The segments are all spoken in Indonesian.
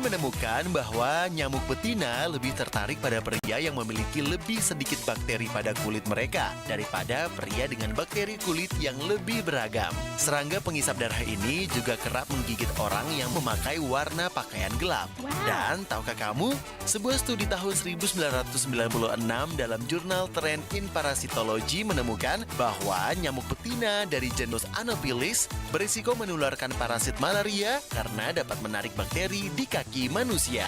menemukan bahwa nyamuk betina lebih tertarik pada pria yang memiliki lebih sedikit bakteri pada kulit mereka daripada pria dengan bakteri kulit yang lebih beragam. Serangga penghisap darah ini juga kerap menggigit orang yang memakai warna pakaian gelap. Dan tahukah kamu, sebuah studi tahun 1996 dalam jurnal Trend in Parasitology menemukan bahwa nyamuk betina dari genus Anopheles berisiko menularkan parasit malaria karena dapat menarik bakteri di kaki manusia.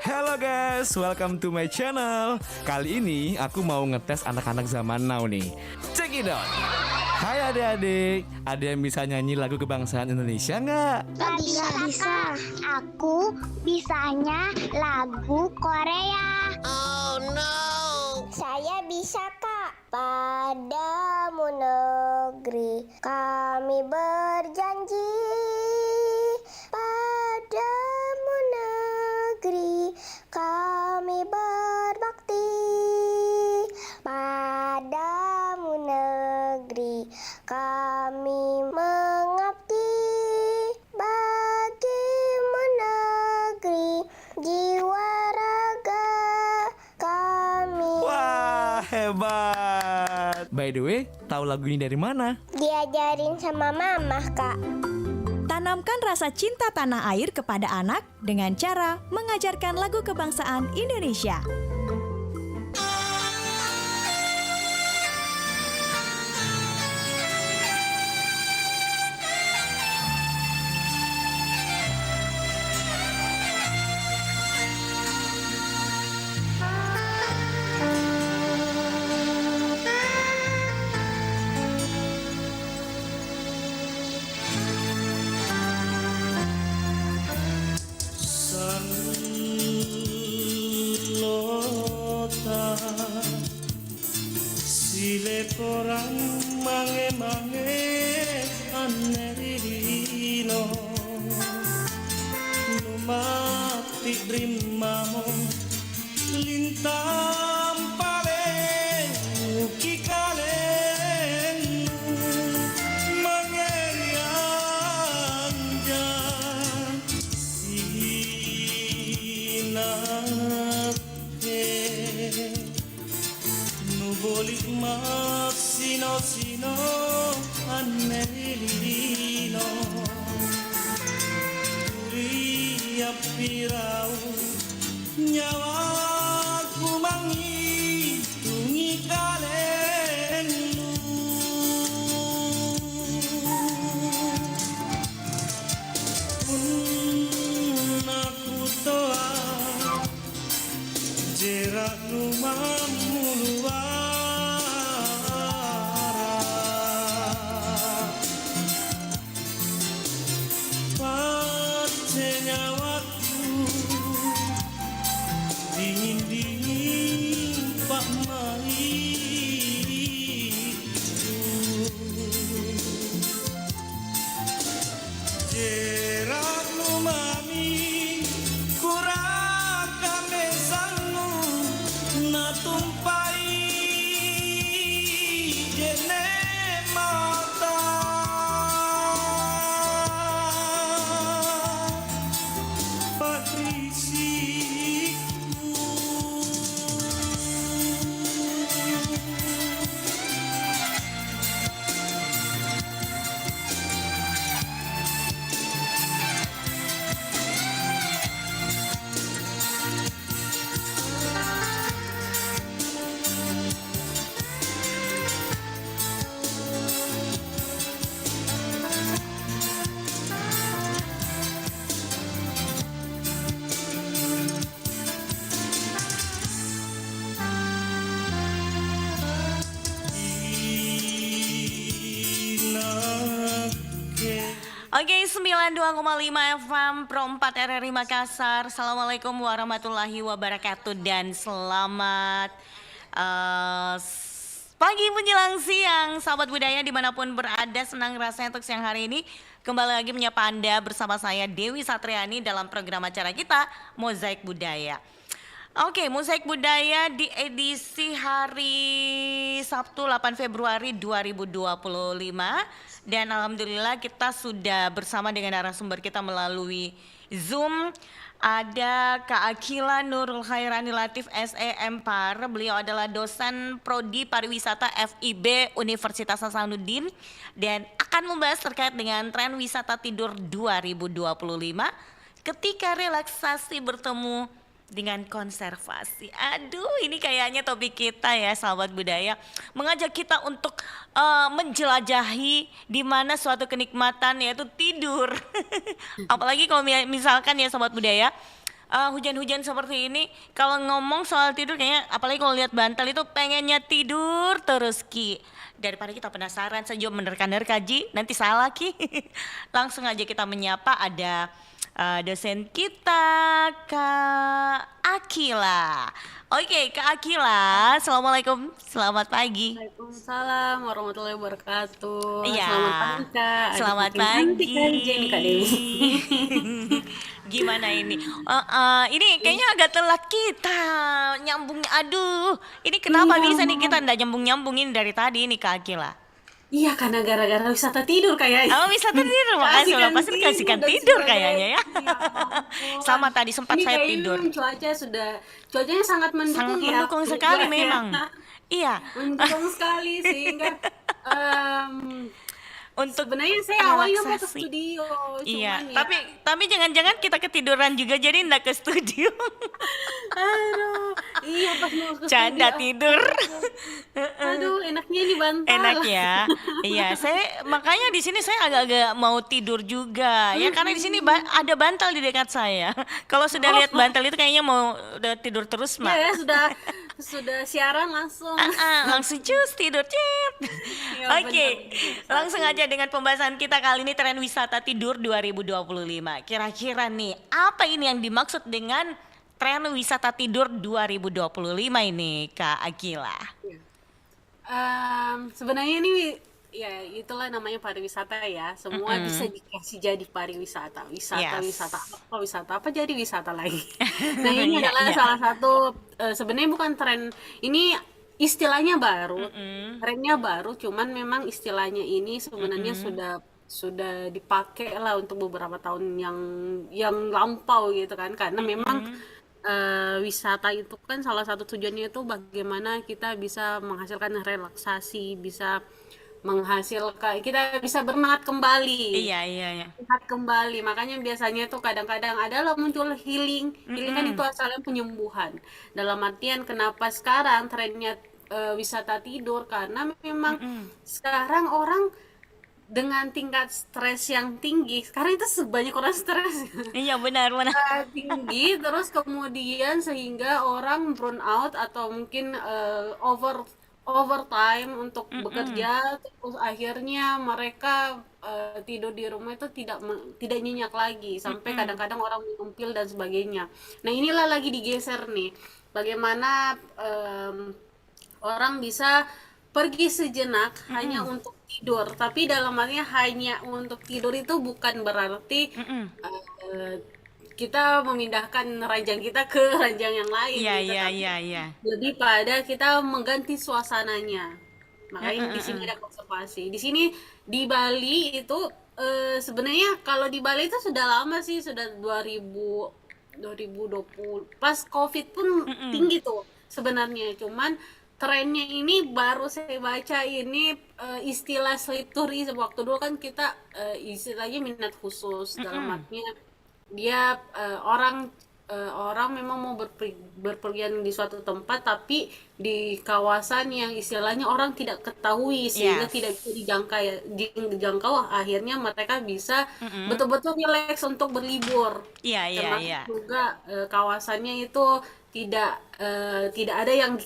Halo guys, welcome to my channel. Kali ini aku mau ngetes anak-anak zaman now nih. Check it out. Hai adik-adik, ada yang bisa nyanyi lagu kebangsaan Indonesia nggak? Bisa. Aku bisanya lagu Korea. Oh no. Saya bisa, Kak. Padamu negeri kami berjanji. Padamu negeri kami berbakti. Padamu negeri kami mengabdi. Bagimu negeri jiwa raga kami. Wah, hebat. By the way, tahu lagu ini dari mana? Diajarin sama mama, Kak. Tanamkan rasa cinta tanah air kepada anak dengan cara mengajarkan lagu kebangsaan Indonesia. Sile korang mange-mange anerino lumati brimamo lintang paling uki kalenu mangerianja sinake bolik mas sino anelino Turia pirau nyawaku menghitungi kalenu pun aku toa jerak rumahmu luar nyawaku dingin-dingin pak maiku jerakmu mami kurang kamesangmu na tumpai jene mata Oke, 92,5 FM Pro 4 RRI Makassar. Assalamualaikum warahmatullahi wabarakatuh dan selamat pagi menjelang siang, sahabat budaya dimanapun berada. Senang rasanya untuk siang hari ini kembali lagi menyapa Anda bersama saya Dewi Satriani dalam program acara kita Mozaik Budaya. Oke, Mosaik Budaya di edisi hari Sabtu 8 Februari 2025. Dan alhamdulillah kita sudah bersama dengan narasumber kita melalui Zoom. Ada Kak Akila Nurul Khairani Latif SEM Par. Beliau adalah dosen Prodi Pariwisata FIB Universitas Hasanuddin dan akan membahas terkait dengan tren wisata tidur 2025 ketika relaksasi bertemu dengan konservasi. Aduh, ini kayaknya topik kita ya, sahabat budaya, mengajak kita untuk menjelajahi di mana suatu kenikmatan yaitu tidur. Apalagi kalau misalkan ya, sahabat budaya, hujan-hujan seperti ini, kalau ngomong soal tidur kayaknya, apalagi kalau lihat bantal itu pengennya tidur terus Ki. Daripada kita penasaran, sejauh menerka-nerka Ji, nanti salah Ki. Langsung aja kita menyapa, ada dosen kita Kak Akila. Oke, Kak Akila, assalamualaikum, selamat pagi. Waalaikumsalam warahmatullahi wabarakatuh. Iya. Selamat pagi Kak. Selamat Adik cantik pagi. kan, Jenny Kak Dewi. Gimana ini? Ini kayaknya agak telat kita nyambung. Aduh, ini kenapa Iya, bisa nih Mama. kita ndak nyambungin dari tadi ini Kak Akila? Iya, karena gara-gara wisata tidur kayaknya. Oh, bisa tidur, makanya sudah pasti kasihkan dan tidur sebagainya. kayaknya ya. Iya, ampun. Sama tadi sempat Ini saya kayaknya tidur. memang cuacanya sangat mendukung Sangat ya. mendukung sekali Ya. memang. Iya. Mendukung sekali sehingga Untuk sebenarnya saya awalnya mau ke relaksasi. studio, Iya, cuman ya. tapi jangan-jangan kita ketiduran juga jadi ndak ke studio. Aduh, iya pas mau ke Canda studio. tidur. Aduh, enaknya di bantal. Enak ya. Iya, saya makanya di sini saya agak-agak mau tidur juga. Ya karena di sini ada bantal di dekat saya. Kalau sudah lihat bantal itu kayaknya mau udah tidur terus, Mak. Ya, sudah siaran langsung. Langsung cus tidur cet. Iya, Oke, benar. langsung aja dengan pembahasan kita kali ini, tren wisata tidur 2025. Kira-kira nih apa ini yang dimaksud dengan tren wisata tidur 2025 ini Kak Akila? Sebenarnya ini ya itulah namanya pariwisata ya. Semua bisa dikasih jadi pariwisata. Wisata apa jadi wisata lagi. Nah, ini Iya, adalah iya. salah satu sebenarnya bukan tren, ini istilahnya baru. Trennya baru, cuman memang istilahnya ini sebenarnya sudah dipakai lah untuk beberapa tahun yang lampau gitu kan. Karena memang wisata itu kan salah satu tujuannya itu bagaimana kita bisa menghasilkan relaksasi, bisa menghasilkan kita bisa bersemangat kembali. Iya. Sehat kembali. Makanya biasanya tuh kadang-kadang adalah muncul healing. Healing kan itu asalnya penyembuhan. Dalam artian kenapa sekarang trennya wisata tidur, karena memang sekarang orang dengan tingkat stres yang tinggi. Sekarang itu sebanyak orang stres. Iya, benar. Tinggi, terus kemudian sehingga orang burn out atau mungkin overtime untuk bekerja, terus akhirnya mereka tidur di rumah itu tidak nyenyak lagi, sampai kadang-kadang orang minum pil dan sebagainya. Nah, inilah lagi digeser nih, bagaimana orang bisa pergi sejenak hanya untuk tidur, tapi dalam artinya hanya untuk tidur itu bukan berarti kita memindahkan ranjang kita ke ranjang yang lain gitu, tapi Iya. lebih pada kita mengganti suasananya. Makanya di sini ada konservasi. Di sini di Bali itu sebenarnya kalau di Bali itu sudah lama sih, sudah 2020 pas COVID pun tinggi tuh sebenarnya. Cuman trennya ini baru saya baca ini istilah sleep tourism. Waktu dulu kan kita istilahnya minat khusus, dalam artinya dia orang memang mau berpergian di suatu tempat, tapi di kawasan yang istilahnya orang tidak ketahui sehingga tidak bisa dijangkau, akhirnya mereka bisa betul-betul relax untuk berlibur. Iya. Termasuk juga kawasannya itu tidak ada yang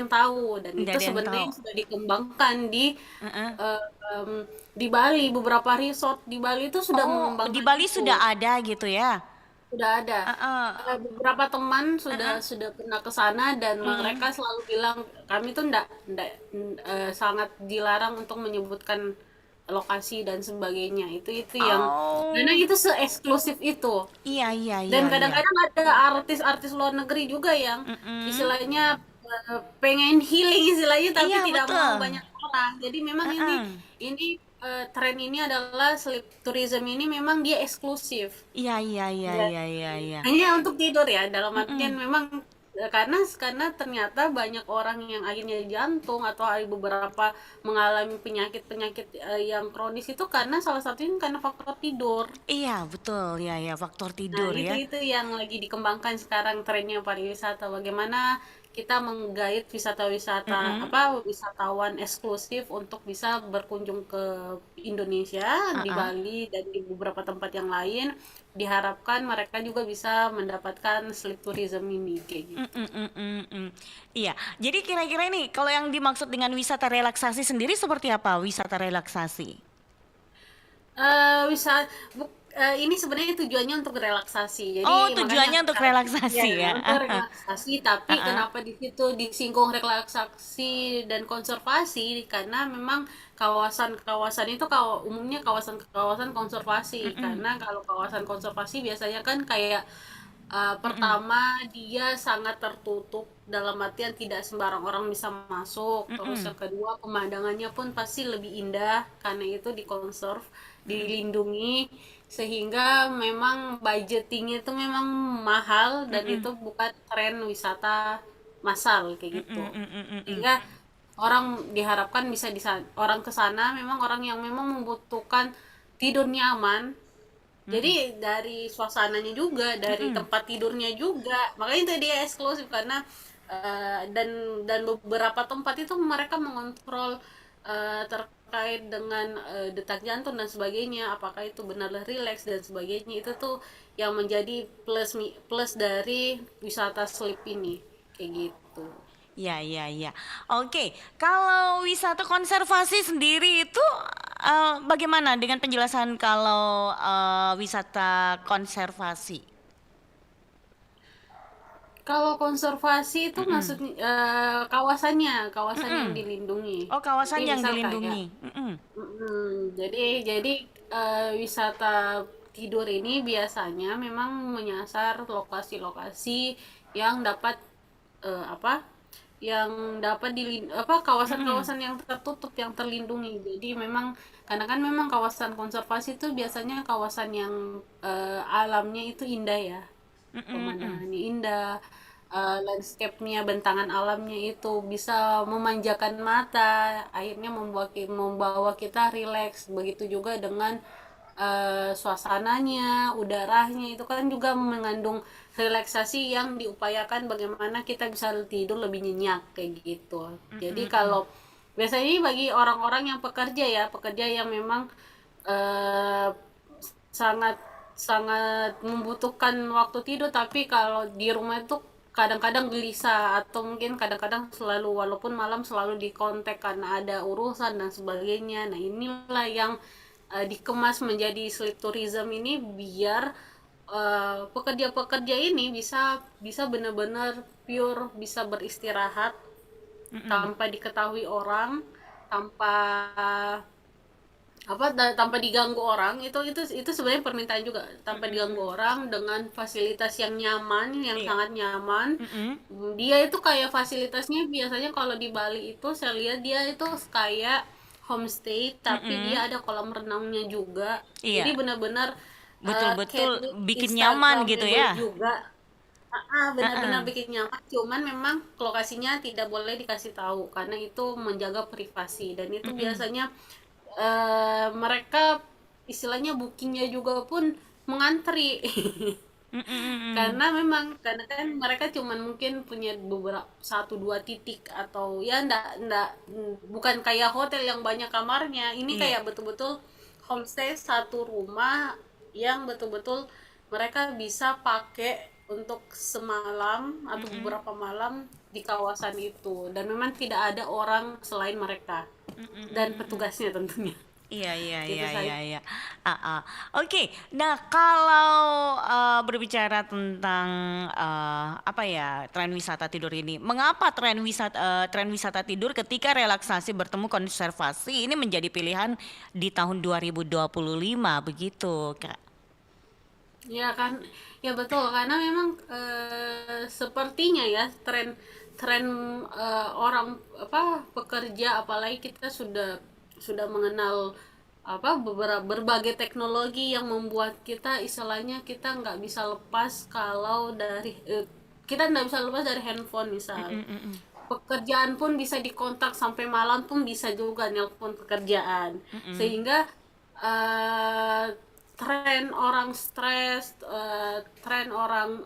tahu, dan Tidak ada itu yang sebenarnya tahu. sudah dikembangkan di Bali. Beberapa resort di Bali itu sudah mengembangkan Di Bali itu. sudah ada gitu ya. Sudah ada. Beberapa teman sudah pernah ke sana, dan mereka selalu bilang kami tuh sangat dilarang untuk menyebutkan lokasi dan sebagainya. Itu yang Oh, karena itu se-eksklusif itu. iya iya iya Dan iya. kadang-kadang ada artis-artis luar negeri juga yang Mm-mm. istilahnya pengen healing istilahnya tapi Iya tidak betul. mau banyak orang. Jadi memang Heeh. ini tren ini adalah sleep tourism ini memang dia eksklusif. Iya iya iya Dan iya iya iya. hanya untuk tidur ya dalam artian Mm-mm. memang karena ternyata banyak orang yang akhirnya jantung atau ada beberapa mengalami penyakit-penyakit yang kronis itu karena salah satunya karena faktor tidur. Iya betul ya ya faktor Nah, tidur ya. itu yang lagi dikembangkan sekarang trennya pariwisata. Bagaimana kita menggait wisata-wisata Mm-mm. apa wisatawan eksklusif untuk bisa berkunjung ke Indonesia di Heeh. Bali dan di beberapa tempat yang lain. Diharapkan mereka juga bisa mendapatkan sleep tourism ini kayak Mm, gitu. mm, mm, mm, mm. Iya, jadi kira-kira ini kalau yang dimaksud dengan wisata relaksasi sendiri seperti apa wisata relaksasi? Bisa ini sebenarnya tujuannya untuk relaksasi. Oh, Jadi makanya tujuannya untuk relaksasi ya. ya untuk relaksasi, tapi Heeh. kenapa di situ disinggung relaksasi dan konservasi? Karena memang kawasan-kawasan itu umumnya kawasan-kawasan konservasi. Mm-mm. Karena kalau kawasan konservasi biasanya kan kayak Mm-mm. pertama dia sangat tertutup dalam artian tidak sembarang orang bisa masuk. Terus Mm-mm. yang kedua pemandangannya pun pasti lebih indah karena itu dikonserv, Mm-mm. dilindungi sehingga memang budgetingnya itu memang mahal dan Mm-mm. itu bukan tren wisata massal kayak gitu. Mm-mm. Mm-mm. Mm-mm. Sehingga orang diharapkan bisa orang ke sana memang orang yang memang membutuhkan tidur nyaman, jadi dari suasananya juga, dari Mm-mm. tempat tidurnya juga. Makanya itu dia eksklusif karena dan beberapa tempat itu mereka mengontrol terkait dengan detak jantung dan sebagainya. Apakah itu benar rileks dan sebagainya. Itu tuh yang menjadi plus dari wisata sleep ini. Kayak gitu. Ya, ya, ya. Oke, kalau wisata konservasi sendiri itu bagaimana dengan penjelasan kalau wisata konservasi? Kalau konservasi itu Mm-mm. maksudnya kawasan yang Mm-mm. dilindungi. Oh, Jadi kawasan yang misal kayak dilindungi. Mm-mm. Jadi wisata tidur ini biasanya memang menyasar lokasi-lokasi yang dapat apa? Yang dapat Mm-mm. kawasan-kawasan yang tertutup yang terlindungi. Jadi memang karena kan memang kawasan konservasi itu biasanya kawasan yang alamnya itu indah ya. Mm-mm. Mm-mm. Pemandangannya indah, landscape-nya, bentangan alamnya itu bisa memanjakan mata, akhirnya membawa kita rileks. Begitu juga dengan suasananya, udaranya itu kan juga mengandung relaksasi yang diupayakan bagaimana kita bisa tidur lebih nyenyak kayak gitu. Jadi kalau biasanya ini bagi orang-orang yang pekerja yang memang eh, sangat sangat membutuhkan waktu tidur tapi kalau di rumah itu kadang-kadang gelisah atau mungkin kadang-kadang selalu walaupun malam selalu dikontak karena ada urusan dan sebagainya. Nah, inilah yang dikemas menjadi sleep tourism ini biar pekerja-pekerja ini bisa bisa benar-benar pure bisa beristirahat tanpa diketahui orang, tanpa tanpa diganggu orang. Itu sebenarnya permintaan juga, tanpa diganggu orang dengan fasilitas yang nyaman, yang Iya. sangat nyaman. Mm-mm. Dia itu kayak fasilitasnya biasanya kalau di Bali itu saya lihat dia itu kayak homestay tapi Mm-mm. dia ada kolam renangnya juga. Jadi Iya, benar-benar betul-betul kayak bikin nyaman gitu Instagramable ya. juga. Benar-benar Heeh. bikin nyaman, cuman memang lokasinya tidak boleh dikasih tahu karena itu menjaga privasi dan itu Mm-mm. biasanya mereka istilahnya bookingnya juga pun mengantri. Mm-mm. Karena kan mereka cuman mungkin punya beberapa satu dua titik atau ya ndak bukan kayak hotel yang banyak kamarnya. Ini Iya. kayak betul-betul homestay satu rumah yang betul-betul mereka bisa pakai untuk semalam atau Mm-mm. beberapa malam di kawasan itu dan memang tidak ada orang selain mereka dan petugasnya tentunya. Iya, iya, Gitu iya, saja. iya, iya. Oke, nah kalau berbicara tentang apa ya tren wisata tidur ini, mengapa tren wisata tidur ketika relaksasi bertemu konservasi ini menjadi pilihan di tahun 2025 begitu, Kak? Ya kan, ya betul karena memang sepertinya ya tren tren orang apa pekerja apalagi kita sudah mengenal apa berbagai teknologi yang membuat kita istilahnya kita nggak bisa lepas kalau dari kita nggak bisa lepas dari handphone misal. Pekerjaan pun bisa dikontak sampai malam pun bisa juga nelpon pekerjaan sehingga eh, tren orang stres, tren orang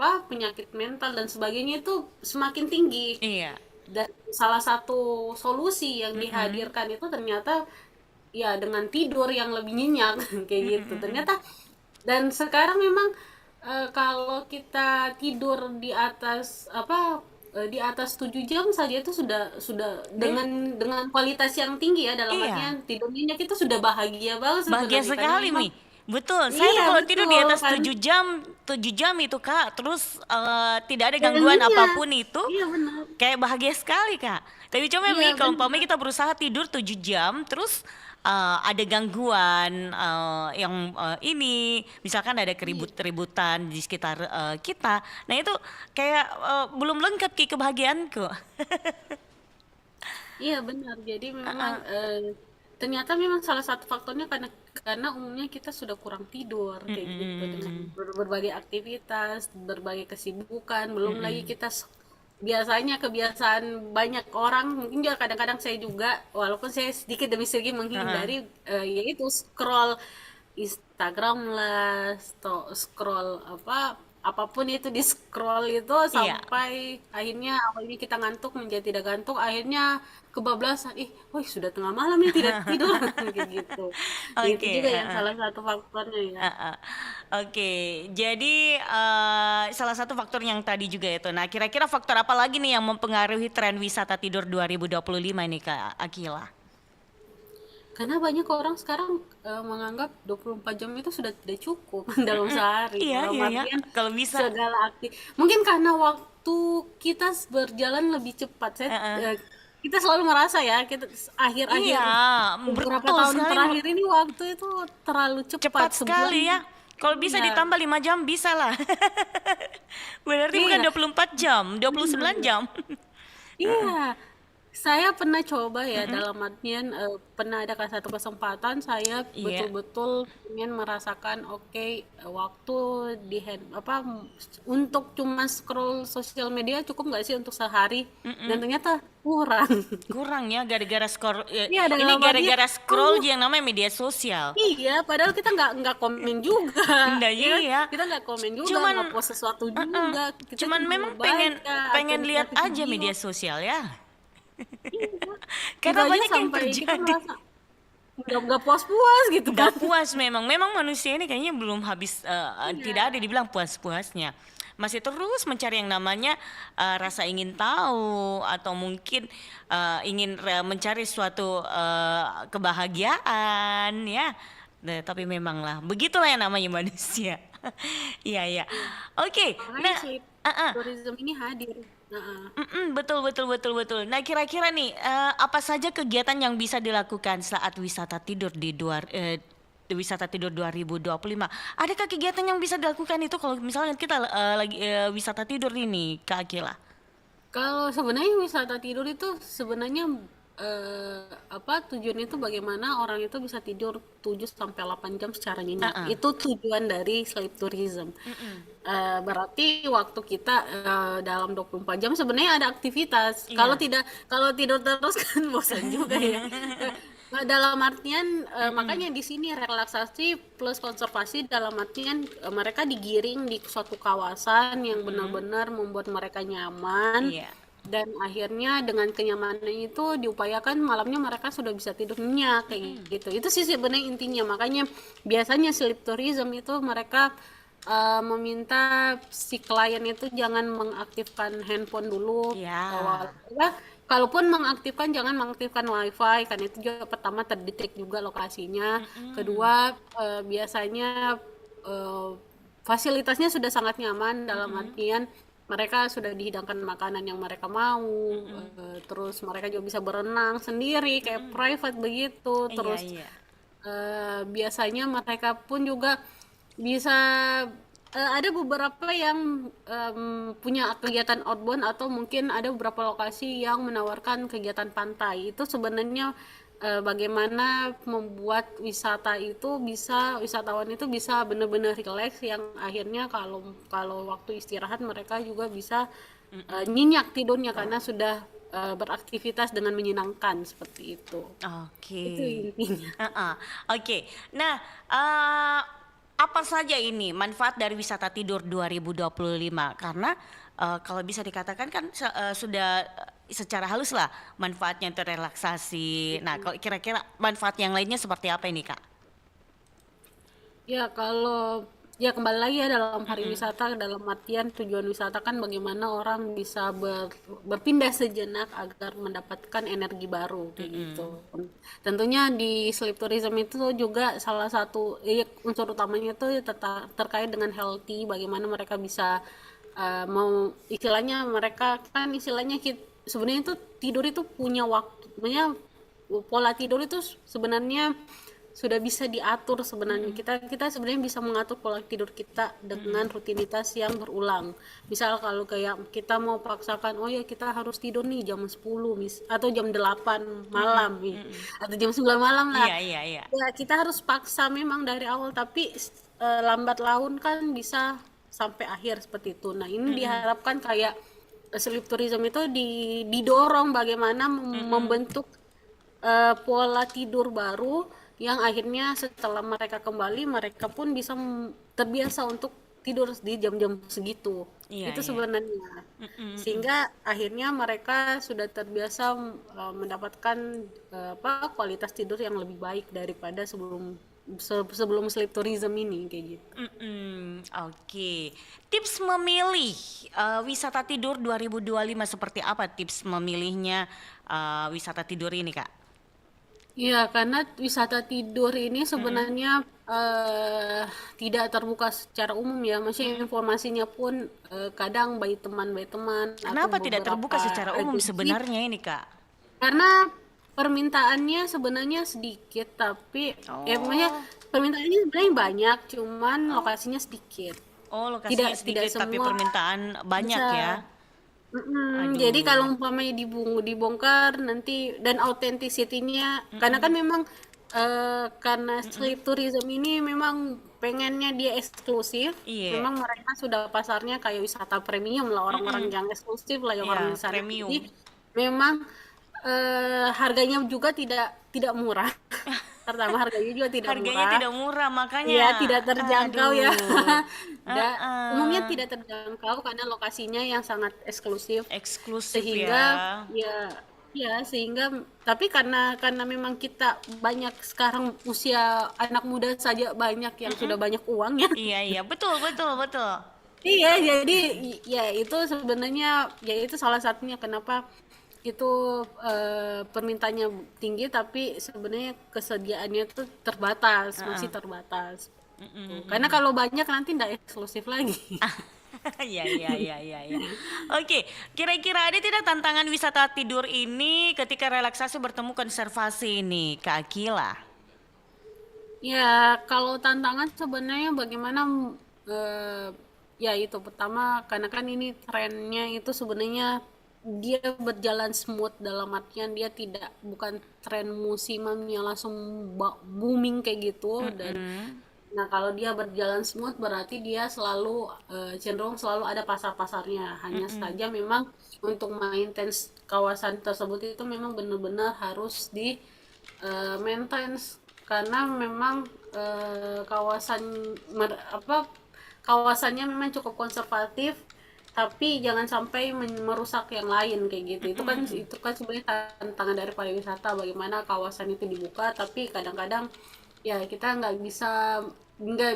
apa penyakit mental dan sebagainya itu semakin tinggi. Iya. Dan salah satu solusi yang dihadirkan itu ternyata ya dengan tidur yang lebih nyenyak kayak gitu. Ternyata dan sekarang memang kalau kita tidur di atas apa di atas 7 jam saja itu sudah dengan kualitas yang tinggi ya dalam Iya. artian tidur nyenyak itu sudah bahagia banget Bahagia sebenarnya karena sekali, memang Mi. Betul. Saya tuh iya kalau tidur di betul atas kan 7 jam itu, Kak, terus tidak ada dan gangguan nyenyak apapun itu, iya benar kayak bahagia sekali, Kak. Tapi coba iya Mi, kalau benar umpamanya kita berusaha tidur 7 jam, terus ada gangguan yang ini, misalkan ada keribut-ributan di sekitar kita. Nah itu kayak belum lengkap Ki kebahagiaanku. iya benar jadi memang ternyata memang salah satu faktornya karena umumnya kita sudah kurang tidur kayak gitu dengan berbagai aktivitas, berbagai kesibukan, belum lagi kita biasanya kebiasaan banyak orang mungkin juga kadang-kadang saya juga walaupun saya sedikit demi sedikit menghindari yaitu scroll Instagram lah, scroll apa apapun itu di scroll itu Iya. sampai akhirnya awalnya kita ngantuk menjadi tidak ngantuk akhirnya kebablasan wih sudah tengah malam nih tidak tidur kayak gitu itu Oke, juga yang salah satu faktornya ya Heeh. Oke, jadi salah satu faktor yang tadi juga itu. Nah, kira-kira faktor apa lagi nih yang mempengaruhi tren wisata tidur 2025 ini, Kak Akila? karena banyak orang sekarang menganggap 24 jam itu sudah tidak cukup dalam sehari Iya, dalam iya, iya. artian Kalau bisa. segala aktif mungkin karena waktu kita berjalan lebih cepat kita selalu merasa ya kita akhir-akhir Iya, beberapa betul tahun sekali. terakhir ini waktu itu terlalu cepat Cepat sekali ya. Kalau bisa iya ditambah 5 jam bisa lah. Berarti bukan iya 24 jam, 29 jam. iya saya pernah coba ya dalam artian pernah ada satu kesempatan saya Iya. betul-betul ingin merasakan waktu di apa untuk cuma scroll sosial media cukup nggak sih untuk sehari dan ternyata kurang Kurang ya gara-gara scroll. iya Ini dalam artian gara-gara scroll yang namanya media sosial. iya padahal kita nggak komen juga Nggak, ya kan? iya. Kita nggak komen juga Cuman nggak post sesuatu juga kita Cuman cuma memang baca pengen atau lihat lihat aja video media sosial ya. iya Karena itu aja banyak yang sampai kita terjadi. merasa nggak puas-puas gitu kan Gak puas memang manusia ini kayaknya belum habis tidak ada dibilang puas-puasnya, masih terus mencari yang namanya rasa ingin tahu atau mungkin ingin mencari suatu kebahagiaan ya. Nah, tapi memanglah begitulah yang namanya manusia. Iya iya. Oke. makanya Nah, sleep tourism ini hadir. betul betul betul betul. Nah, kira-kira nih apa saja kegiatan yang bisa dilakukan saat wisata tidur wisata tidur 2025? Adakah kegiatan yang bisa dilakukan itu kalau misalnya kita lagi wisata tidur ini, Kak Akila? Kalau sebenarnya wisata tidur itu sebenarnya apa tujuannya itu bagaimana orang itu bisa tidur 7 sampai 8 jam secara nyenyak. Itu tujuan dari sleep tourism. Berarti waktu kita dalam 24 jam sebenarnya ada aktivitas. Kalau tidur terus kan bosan juga ya. Nah, dalam artian makanya di sini relaksasi plus konservasi dalam artian mereka digiring di suatu kawasan yang benar-benar membuat mereka nyaman Iya. dan akhirnya dengan kenyamanan itu diupayakan malamnya mereka sudah bisa tidur nyenyak kayak gitu. Itu sih sebenarnya intinya. Makanya biasanya sleep tourism itu mereka meminta si klien itu jangan mengaktifkan handphone dulu Ya. ya, kalaupun mengaktifkan, jangan mengaktifkan wifi, karena itu juga pertama terdetek juga lokasinya. Kedua, biasanya fasilitasnya sudah sangat nyaman, dalam artian mereka sudah dihidangkan makanan yang mereka mau, terus mereka juga bisa berenang sendiri kayak private begitu. Terus Iya, iya. biasanya mereka pun juga bisa, ada beberapa yang punya kegiatan outbound, atau mungkin ada beberapa lokasi yang menawarkan kegiatan pantai. Itu sebenarnya bagaimana membuat wisatawan itu bisa benar-benar rileks, yang akhirnya kalau waktu istirahat mereka juga bisa nyenyak tidurnya karena sudah beraktivitas dengan menyenangkan seperti itu. Oke. Itu intinya. Oke. Nah, apa saja ini manfaat dari wisata tidur 2025? Karena kalau bisa dikatakan kan sudah secara halus lah manfaatnya itu relaksasi. Nah, kalau kira-kira manfaat yang lainnya seperti apa ini, Kak? Ya kalau ya kembali lagi ya, dalam pariwisata, dalam artian tujuan wisata kan bagaimana orang bisa berpindah sejenak agar mendapatkan energi baru kayak gitu. Tentunya di sleep tourism itu juga salah satu unsur utamanya itu terkait dengan healthy, bagaimana mereka bisa mau istilahnya, mereka kan istilahnya sebenarnya itu tidur itu punya waktu, sebenarnya pola tidur itu sebenarnya sudah bisa diatur sebenarnya. Kita sebenarnya bisa mengatur pola tidur kita dengan rutinitas yang berulang. Misal kalau kayak kita mau paksakan, oh ya kita harus tidur nih jam 10 atau jam 8 malam atau jam 9 malam lah. Iya. Ya kita harus paksa memang dari awal, tapi lambat laun kan bisa sampai akhir seperti itu. Nah, ini diharapkan kayak sleep tourism itu didorong bagaimana membentuk pola tidur baru, yang akhirnya setelah mereka kembali, mereka pun bisa terbiasa untuk tidur di jam-jam segitu. Iya, Itu iya. sebenarnya. Sehingga akhirnya mereka sudah terbiasa mendapatkan kualitas tidur yang lebih baik daripada sebelum sleep tourism ini kayak gitu. Oke. Tips memilih wisata tidur 2025 seperti apa tips memilihnya wisata tidur ini, Kak? Iya, karena wisata tidur ini sebenarnya tidak terbuka secara umum ya. Maksudnya informasinya pun kadang by teman atau Kenapa tidak terbuka beberapa secara umum agensi. sebenarnya ini, Kak? Karena permintaannya sebenarnya sedikit, tapi maksudnya permintaannya sebenarnya banyak, cuman lokasinya sedikit. Oh, lokasinya Tidak sedikit tapi semua permintaan banyak bisa. ya. Jadi kalau umpamanya dibongkar nanti, dan authenticity-nya, karena kan memang karena sleep tourism ini memang pengennya dia eksklusif. Iya. Memang mereka sudah pasarnya kayak wisata premium lah, orang-orang yang eksklusif lah yang Iya, orang di sana. premium. Jadi memang harganya juga tidak murah. Pertama, harganya juga tidak Harganya murah. tidak murah, makanya. Iya, tidak terjangkau ya. Aduh. Umumnya tidak terjangkau karena lokasinya yang sangat eksklusif. Eksklusif Sehingga ya. sehingga tapi karena memang kita banyak sekarang usia anak muda saja banyak yang sudah banyak uangnya. Iya, betul. Iya, jadi ya itu sebenarnya ya itu salah satunya kenapa itu permintaannya tinggi, tapi sebenarnya kesediaannya itu masih terbatas. Karena kalau banyak nanti nggak eksklusif lagi. Iya. Oke, kira-kira ada tidak tantangan wisata tidur ini ketika relaksasi bertemu konservasi ini, Kak Akila? Ya, kalau tantangan sebenarnya bagaimana ya itu pertama, karena kan ini trennya itu sebenarnya dia berjalan smooth, dalam artian dia bukan tren musiman yang langsung booming kayak gitu. Dan nah kalau dia berjalan smooth berarti dia selalu cenderung selalu ada pasar-pasarnya. Hanya saja memang untuk maintenance kawasan tersebut itu memang benar-benar harus di maintenance, karena memang kawasannya memang cukup konservatif, tapi jangan sampai merusak yang lain kayak gitu. Itu kan sebenarnya tantangan dari pariwisata, bagaimana kawasan itu dibuka, tapi kadang-kadang ya kita nggak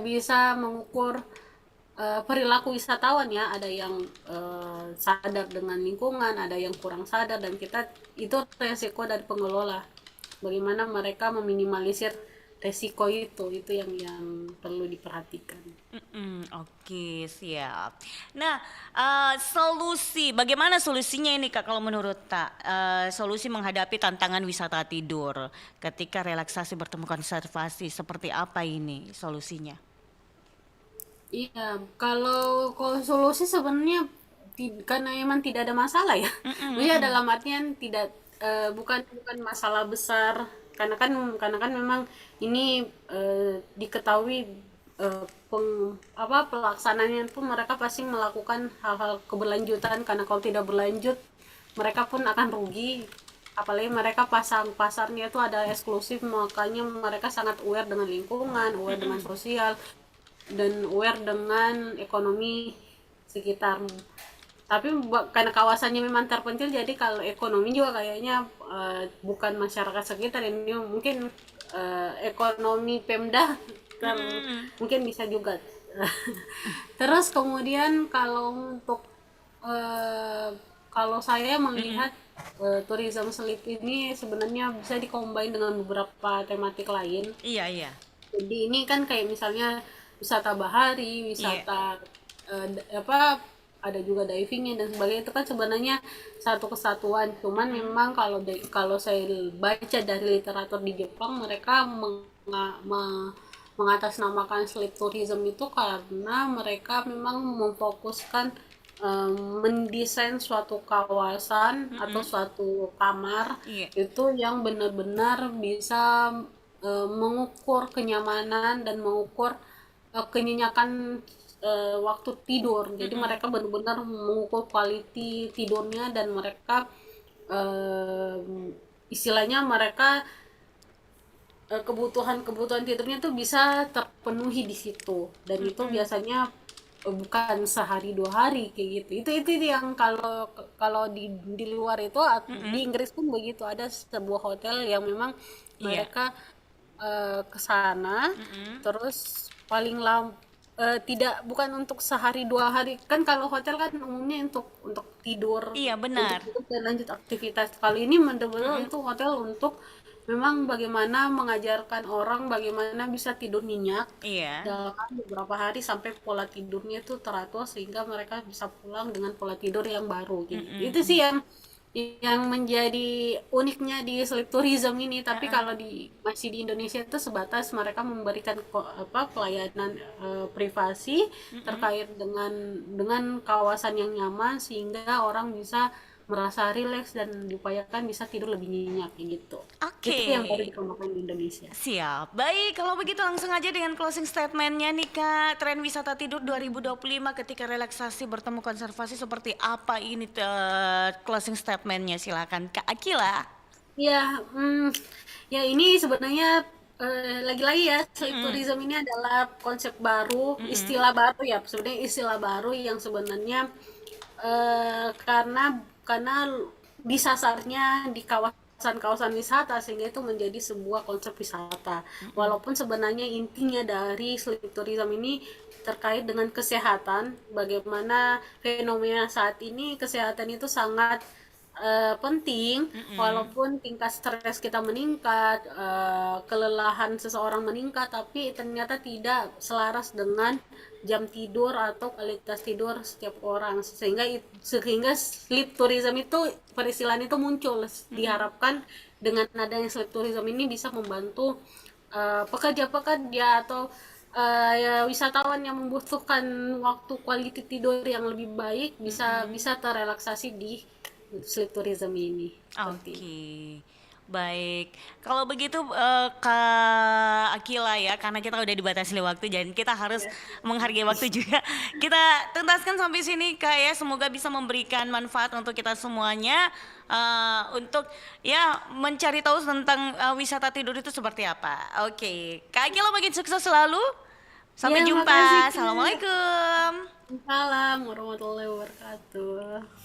bisa mengukur perilaku wisatawan ya, ada yang sadar dengan lingkungan, ada yang kurang sadar, dan kita itu resiko dari pengelola. Bagaimana mereka meminimalisir resiko itu yang perlu diperhatikan. Oke, siap. Nah, bagaimana solusinya ini Kak kalau menurut Kak? Solusi menghadapi tantangan wisata tidur ketika relaksasi bertemu konservasi, seperti apa ini solusinya? Iya, kalau solusi sebenarnya karena emang tidak ada masalah ya. Maksudnya dalam artian tidak bukan masalah besar, karena kan memang ini diketahui pelaksanaannya pun mereka pasti melakukan hal-hal keberlanjutan, karena kalau tidak berlanjut mereka pun akan rugi. Apalagi mereka pasarnya itu ada eksklusif, makanya mereka sangat aware dengan lingkungan, aware dengan sosial, dan aware dengan ekonomi sekitar. Tapi karena kawasannya memang terpencil, jadi kalau ekonomi juga kayaknya bukan masyarakat sekitar, ini mungkin ekonomi Pemda mungkin bisa juga. Terus kemudian kalau saya melihat tourism sleep ini sebenarnya bisa dikombin dengan beberapa tematik lain. Iya. Jadi ini kan kayak misalnya wisata bahari, wisata ada juga divingnya dan sebagainya, itu kan sebenarnya satu kesatuan. Cuman memang kalau saya baca dari literatur di Jepang, mereka mengatasnamakan sleep tourism itu karena mereka memang memfokuskan mendesain suatu kawasan atau suatu kamar itu yang benar-benar bisa mengukur kenyamanan dan mengukur kenyenyakan waktu tidur. Jadi mereka benar-benar mengukur quality tidurnya, dan mereka istilahnya mereka kebutuhan tidurnya tuh bisa terpenuhi di situ, dan itu biasanya bukan sehari 2 hari kayak gitu. Itu yang kalau di luar itu di Inggris pun begitu, ada sebuah hotel yang memang mereka ke sana terus paling bukan untuk sehari 2 hari, kan kalau hotel kan umumnya untuk tidur, Iya, benar. untuk dan lanjut aktivitas. Kali ini benar-benar itu hotel untuk memang bagaimana mengajarkan orang bagaimana bisa tidur nyenyak Iya. dalam beberapa hari sampai pola tidurnya itu teratur, sehingga mereka bisa pulang dengan pola tidur yang baru gitu. Itu sih yang menjadi uniknya di sleep tourism ini. Tapi kalau masih di Indonesia itu sebatas mereka memberikan pelayanan privasi terkait dengan kawasan yang nyaman, sehingga orang bisa merasa rileks dan diupayakan bisa tidur lebih nyenyak gitu. Oke. Itu yang baru dikembangkan di Indonesia. Siap. Baik, kalau begitu langsung aja dengan closing statement-nya nih Kak. Tren wisata tidur 2025 ketika relaksasi bertemu konservasi seperti apa ini closing statement-nya? Silakan Kak Akila. Ya, ya ini sebenarnya lagi-lagi ya, sleep tourism ini adalah konsep baru, istilah baru ya, sebenarnya istilah baru yang sebenarnya karena disasarnya di kawasan-kawasan wisata, sehingga itu menjadi sebuah konsep wisata. Walaupun sebenarnya intinya dari sleep tourism ini terkait dengan kesehatan, bagaimana fenomena saat ini kesehatan itu sangat penting. Walaupun tingkat stres kita meningkat, kelelahan seseorang meningkat, tapi ternyata tidak selaras dengan jam tidur atau kualitas tidur setiap orang, sehingga sleep tourism itu, peristilaan itu muncul. Diharapkan dengan adanya sleep tourism ini bisa membantu pekerja-pekerja atau wisatawan yang membutuhkan waktu quality tidur yang lebih baik bisa terrelaksasi di sleep tourism ini. Oke. Baik, kalau begitu Kak Akila ya, karena kita udah dibatasi waktu, jadi kita harus menghargai waktu juga. Kita tuntaskan sampai sini Kak ya, semoga bisa memberikan manfaat untuk kita semuanya, untuk ya mencari tahu tentang wisata tidur itu seperti apa. Oke, Kak Akila makin sukses selalu. Sampai Ya, jumpa. makasih, Kak. Assalamualaikum. Salam warahmatullahi wabarakatuh.